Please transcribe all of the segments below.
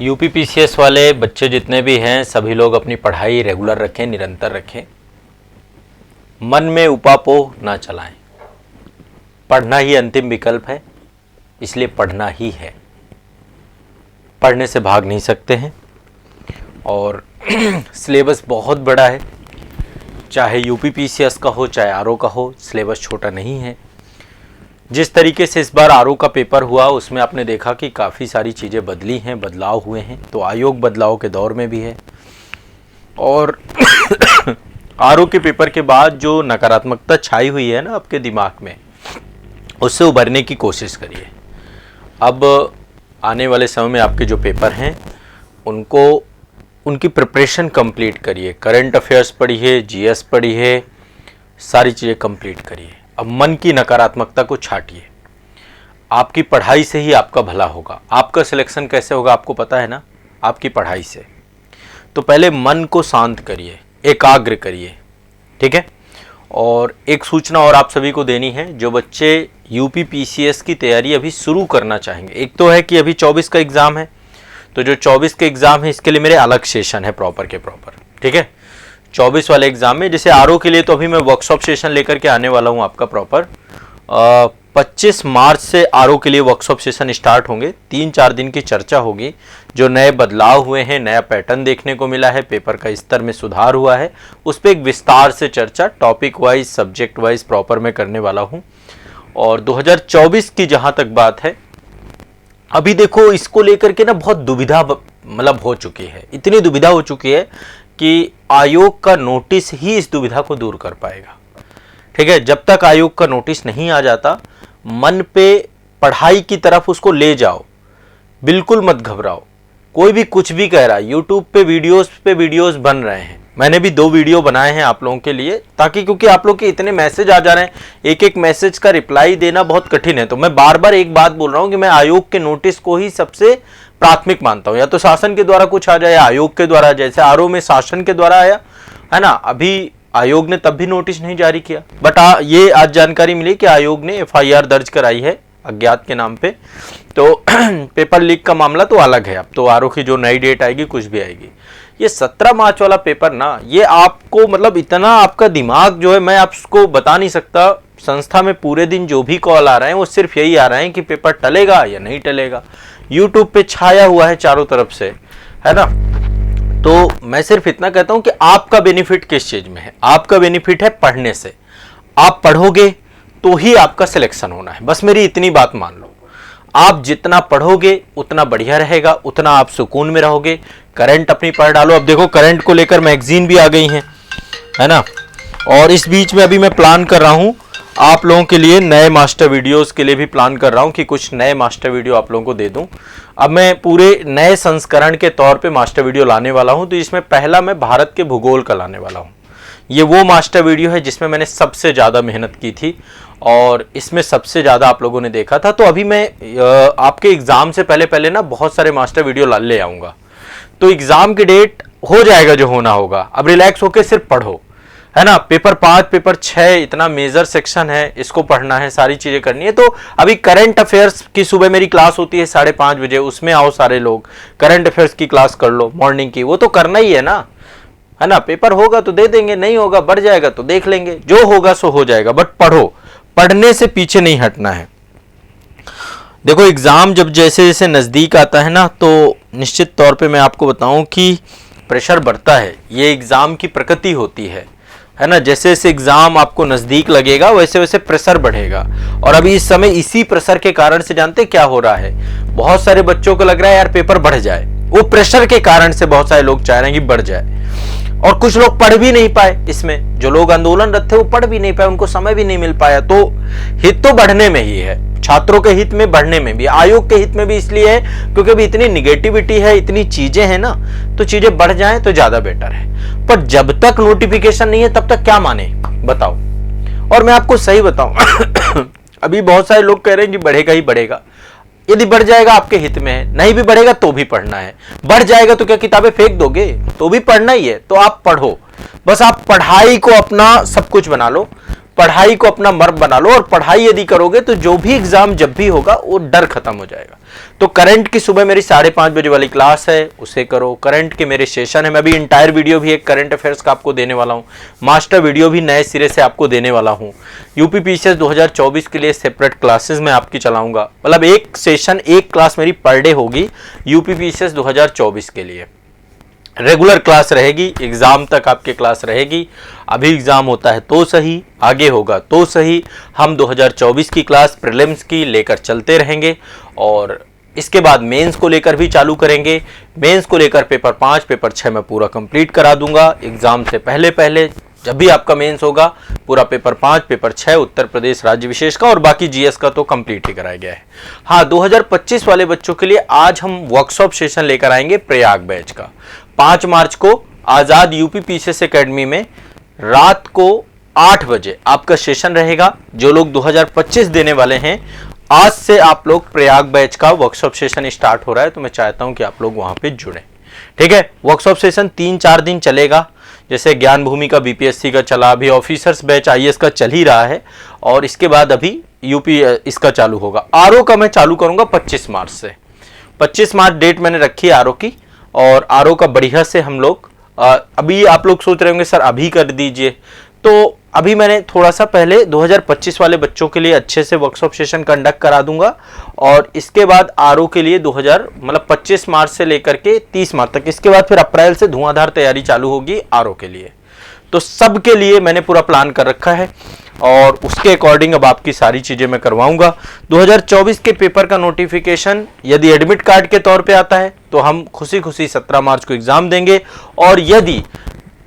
UPPCS वाले बच्चे जितने भी हैं सभी लोग अपनी पढ़ाई रेगुलर रखें, निरंतर रखें। मन में उपापोह ना चलाएं। पढ़ना ही अंतिम विकल्प है, इसलिए पढ़ना ही है। पढ़ने से भाग नहीं सकते हैं। और सिलेबस बहुत बड़ा है, चाहे यूपीपीसीएस का हो चाहे आरओ का हो, सिलेबस छोटा नहीं है। जिस तरीके से इस बार आरओ का पेपर हुआ उसमें आपने देखा कि काफ़ी सारी चीज़ें बदली हैं, बदलाव हुए हैं, तो आयोग बदलाव के दौर में भी है। और आरओ के पेपर के बाद जो नकारात्मकता छाई हुई है ना आपके दिमाग में, उससे उभरने की कोशिश करिए। अब आने वाले समय में आपके जो पेपर हैं उनकी प्रिपरेशन कंप्लीट करिए। करंट अफेयर्स पढ़िए, जीएस पढ़िए, सारी चीज़ें कंप्लीट करिए। अब मन की नकारात्मकता को छाटिए। आपकी पढ़ाई से ही आपका भला होगा। आपका सिलेक्शन कैसे होगा आपको पता है ना, आपकी पढ़ाई से। तो पहले मन को शांत करिए, एकाग्र करिए, ठीक है। और एक सूचना और आप सभी को देनी है, जो बच्चे यूपीपीसीएस की तैयारी अभी शुरू करना चाहेंगे। एक तो है कि अभी 24 का एग्ज़ाम है, तो जो 24 के एग्ज़ाम है इसके लिए मेरे अलग सेशन है प्रॉपर के प्रॉपर, ठीक है। 24 वाले एग्ज़ाम में जैसे आरओ के लिए तो अभी मैं वर्कशॉप सेशन लेकर के आने वाला हूँ आपका प्रॉपर। 25 मार्च से आरओ के लिए वर्कशॉप सेशन स्टार्ट होंगे। 3-4 दिन की चर्चा होगी, जो नए बदलाव हुए हैं, नया पैटर्न देखने को मिला है, पेपर का स्तर में सुधार हुआ है, उस पर एक विस्तार से चर्चा topic wise, subject wise proper मैं करने वाला हूँ। और 2024 की जहाँ तक बात है, अभी देखो इसको लेकर के ना बहुत दुविधा मतलब हो चुकी है, इतनी दुविधा हो चुकी है कि आयोग का नोटिस ही इस दुविधा को दूर कर पाएगा, ठीक है। जब तक आयोग का नोटिस नहीं आ जाता, मन पे पढ़ाई की तरफ उसको ले जाओ, बिल्कुल मत घबराओ। कोई भी कुछ भी कह रहा है, यूट्यूब पे वीडियोस बन रहे हैं। मैंने भी 2 वीडियो बनाए हैं आप लोगों के लिए, ताकि क्योंकि आप लोग के इतने मैसेज आ जा रहे हैं, एक एक मैसेज का रिप्लाई देना बहुत कठिन है। तो मैं बार बार एक बात बोल रहा हूं कि मैं आयोग के नोटिस को ही सबसे प्राथमिक मानता हूं। या तो शासन के द्वारा कुछ आ जाए, आयोग के द्वारा, जैसे आरओ में शासन के द्वारा आया है ना, अभी आयोग ने तब भी नोटिस नहीं जारी किया। बट ये आज जानकारी मिली कि आयोग ने एफआईआर दर्ज कराई है अज्ञात के नाम पे। तो पेपर लीक का मामला तो अलग है। अब तो आरओ की जो नई डेट आएगी कुछ भी आएगी। ये 17 मार्च वाला पेपर ना, ये आपको मतलब इतना आपका दिमाग जो है, मैं आपको बता नहीं सकता। संस्था में पूरे दिन जो भी कॉल आ रहे हैं वो सिर्फ यही आ रहे हैं कि पेपर टलेगा या नहीं टलेगा। यूट्यूब पे छाया हुआ है चारों तरफ से, है ना। तो मैं सिर्फ इतना कहता हूं कि आपका बेनिफिट किस चीज में है। आपका बेनिफिट है पढ़ने से। आप पढ़ोगे तो ही आपका सिलेक्शन होना है, बस मेरी इतनी बात मान लो। आप जितना पढ़ोगे उतना बढ़िया रहेगा, उतना आप सुकून में रहोगे। करंट अपनी पढ़ डालो। अब देखो करंट को लेकर मैगजीन भी आ गई हैं, है ना। और इस बीच में अभी मैं प्लान कर रहा हूं आप लोगों के लिए नए मास्टर वीडियोस के लिए भी प्लान कर रहा हूं कि कुछ नए मास्टर वीडियो आप लोगों को दे दूं। अब मैं पूरे नए संस्करण के तौर पे मास्टर वीडियो लाने वाला हूं। तो इसमें पहला मैं भारत के भूगोल का लाने वाला हूं। ये वो मास्टर वीडियो है जिसमें मैंने सबसे ज़्यादा मेहनत की थी और इसमें सबसे ज़्यादा आप लोगों ने देखा था। तो अभी मैं आपके एग्ज़ाम से पहले ना बहुत सारे मास्टर वीडियो ले आऊँगा। तो एग्ज़ाम की डेट हो जाएगा जो होना होगा। अब रिलैक्स होकर सिर्फ पढ़ो, है ना। पेपर 5, पेपर 6 इतना मेजर सेक्शन है, इसको पढ़ना है, सारी चीज़ें करनी है। तो अभी करंट अफेयर्स की सुबह मेरी क्लास होती है 5:30 बजे, उसमें आओ सारे लोग, करंट अफेयर्स की क्लास कर लो मॉर्निंग की। वो तो करना ही है ना, है ना। पेपर होगा तो दे देंगे, नहीं होगा बढ़ जाएगा तो देख लेंगे, जो होगा सो हो जाएगा। बट पढ़ो, पढ़ने से पीछे नहीं हटना है। देखो एग्ज़ाम जब जैसे जैसे नज़दीक आता है ना, तो निश्चित तौर पे मैं आपको बताऊं कि प्रेशर बढ़ता है। ये एग्ज़ाम की प्रकृति होती है ना। जैसे जैसे एग्ज़ाम आपको नज़दीक लगेगा वैसे वैसे प्रेशर बढ़ेगा। और अभी इस समय इसी प्रेशर के कारण से जानते क्या हो रहा है, बहुत सारे बच्चों को लग रहा है यार पेपर बढ़ जाए। वो प्रेशर के कारण से बहुत सारे लोग चाह रहे हैं कि बढ़ जाए। और कुछ लोग पढ़ भी नहीं पाए, इसमें जो लोग आंदोलनरत थे वो पढ़ भी नहीं पाए, उनको समय भी नहीं मिल पाया। तो हित तो बढ़ने में ही है, छात्रों के हित में बढ़ने में भी, आयोग के हित में भी इसलिए है क्योंकि अभी इतनी निगेटिविटी है, इतनी चीजें हैं ना, तो चीजें बढ़ जाएं तो ज्यादा बेटर है। पर जब तक नोटिफिकेशन नहीं है तब तक क्या माने बताओ। और मैं आपको सही बताऊं अभी बहुत सारे लोग कह रहे हैं कि बढ़ेगा ही बढ़ेगा। यदि बढ़ जाएगा आपके हित में है, नहीं भी बढ़ेगा तो भी पढ़ना है। बढ़ जाएगा तो क्या किताबें फेंक दोगे? तो भी पढ़ना ही है। तो आप पढ़ो, बस आप पढ़ाई को अपना सब कुछ बना लो। पढ़ाई को अपना मर्म बना लो, और पढ़ाई यदि करोगे तो जो भी एग्जाम जब भी होगा वो डर खत्म हो जाएगा। तो करंट की सुबह मेरी 5:30 बजे वाली क्लास है, उसे करो। करंट के मेरे सेशन है, मैं भी इंटायर वीडियो भी एक करंट अफेयर्स का आपको देने वाला हूं, मास्टर वीडियो भी नए सिरे से आपको देने वाला हूं। यूपीपीसीएस 2024 के लिए सेपरेट क्लासेस मैं आपकी चलाऊंगा, मतलब एक सेशन एक क्लास मेरी पर डे होगी यूपीपीसीएस 2024 के लिए। रेगुलर क्लास रहेगी, एग्जाम तक आपके क्लास रहेगी। अभी एग्जाम होता है तो सही, आगे होगा तो सही, हम 2024 की क्लास प्रीलिम्स की लेकर चलते रहेंगे, और इसके बाद मेंस को लेकर भी चालू करेंगे। मेंस को लेकर पेपर 5 पेपर 6 मैं पूरा कंप्लीट करा दूंगा एग्जाम से पहले पहले। जब भी आपका मेंस होगा पूरा पेपर 5 पेपर 6 उत्तर प्रदेश राज्य विशेष का, और बाकी जीएस का तो कंप्लीट ही कराया गया है। हाँ, 2025 वाले बच्चों के लिए आज हम वर्कशॉप सेशन लेकर आएंगे प्रयाग बैच का। 5 मार्च को आजाद यूपीपीसीएस एकेडमी में रात को 8 बजे आपका सेशन रहेगा। जो लोग 2025 देने वाले हैं, आज से आप लोग प्रयाग बैच का वर्कशॉप सेशन स्टार्ट हो रहा है, तो मैं चाहता हूं कि आप लोग वहां पे जुड़ें। ठीक है, वर्कशॉप सेशन 3-4 दिन चलेगा। जैसे ज्ञान भूमि का बीपीएससी का चला, अभी ऑफिसर्स बैच आईएएस का चल ही रहा है, और इसके बाद अभी यूपी इसका चालू होगा। आरओ का मैं चालू करूंगा 25 मार्च से। 25 मार्च डेट मैंने रखी है आरओ की, और आरओ का बढ़िया से हम लोग अभी आप लोग सोच रहे होंगे सर अभी कर दीजिए, तो अभी मैंने थोड़ा सा पहले 2025 वाले बच्चों के लिए अच्छे से वर्कशॉप सेशन कंडक्ट करा दूंगा, और इसके बाद आरओ के लिए 25 मार्च से लेकर के 30 मार्च तक, इसके बाद फिर अप्रैल से धुआंधार तैयारी चालू होगी आरओ के लिए। तो सबके लिए मैंने पूरा प्लान कर रखा है, और उसके अकॉर्डिंग अब आपकी सारी चीजें मैं करवाऊंगा। 2024 के पेपर का नोटिफिकेशन यदि एडमिट कार्ड के तौर पे आता है तो हम खुशी खुशी 17 मार्च को एग्जाम देंगे, और यदि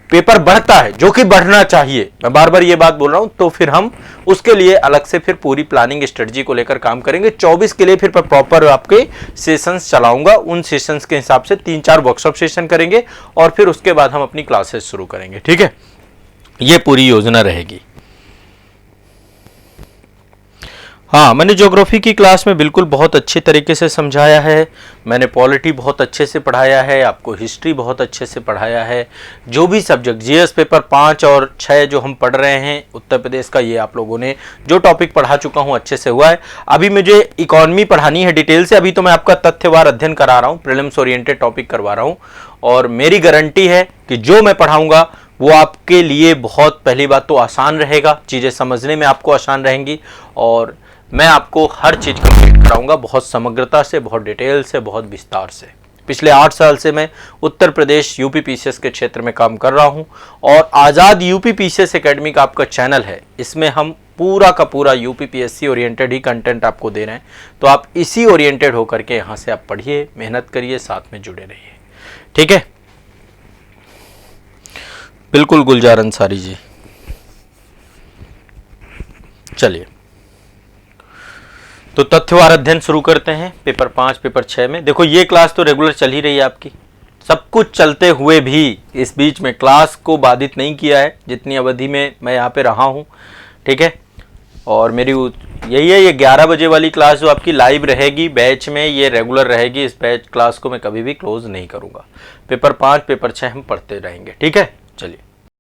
पेपर बढ़ता है, जो कि बढ़ना चाहिए, मैं बार बार ये बात बोल रहा हूं, तो फिर हम उसके लिए अलग से फिर पूरी प्लानिंग स्ट्रेटजी को लेकर काम करेंगे। 24 के लिए फिर प्रॉपर आपके सेशंस चलाऊंगा, उन सेशंस के हिसाब से 3-4 वर्कशॉप सेशन करेंगे, और फिर उसके बाद हम अपनी क्लासेस शुरू करेंगे। ठीक है, ये पूरी योजना रहेगी। हाँ, मैंने ज्योग्राफी की क्लास में बिल्कुल बहुत अच्छे तरीके से समझाया है, मैंने पॉलिटी बहुत अच्छे से पढ़ाया है, आपको हिस्ट्री बहुत अच्छे से पढ़ाया है। जो भी सब्जेक्ट जीएस पेपर 5 और 6 जो हम पढ़ रहे हैं उत्तर प्रदेश का, ये आप लोगों ने जो टॉपिक पढ़ा चुका हूँ अच्छे से हुआ है। अभी मुझे इकोनॉमी पढ़ानी है डिटेल से, अभी तो मैं आपका तथ्यवार अध्ययन करा रहा हूँ, प्रीलिम्स ओरिएंटेड टॉपिक करवा रहा हूँ, और मेरी गारंटी है कि जो मैं पढ़ाऊँगा वो आपके लिए बहुत, पहली बात तो आसान रहेगा, चीज़ें समझने में आपको आसान रहेंगी, और मैं आपको हर चीज़ कंप्लीट कराऊंगा बहुत समग्रता से, बहुत डिटेल से, बहुत विस्तार से। पिछले 8 साल से मैं उत्तर प्रदेश यूपीपीसीएस के क्षेत्र में काम कर रहा हूं, और आज़ाद यूपीपीसीएस एकेडमी का आपका चैनल है, इसमें हम पूरा का पूरा यूपीपीएससी ओरिएंटेड ही कंटेंट आपको दे रहे हैं। तो आप इसी ओरिएंटेड होकर के यहाँ से आप पढ़िए, मेहनत करिए, साथ में जुड़े रहिए। ठीक है, बिल्कुल गुलजार अंसारी जी। चलिए, तो तथ्यवार अध्ययन शुरू करते हैं पेपर 5 पेपर 6 में। देखो, ये क्लास तो रेगुलर चल ही रही है आपकी, सब कुछ चलते हुए भी इस बीच में क्लास को बाधित नहीं किया है, जितनी अवधि में मैं यहाँ पे रहा हूँ। ठीक है, और मेरी यही है, ये 11 बजे वाली क्लास जो आपकी लाइव रहेगी बैच में, ये रेगुलर रहेगी। इस बैच क्लास को मैं कभी भी क्लोज नहीं करूँगा। पेपर 5 पेपर 6 हम पढ़ते रहेंगे। ठीक है, चलिए।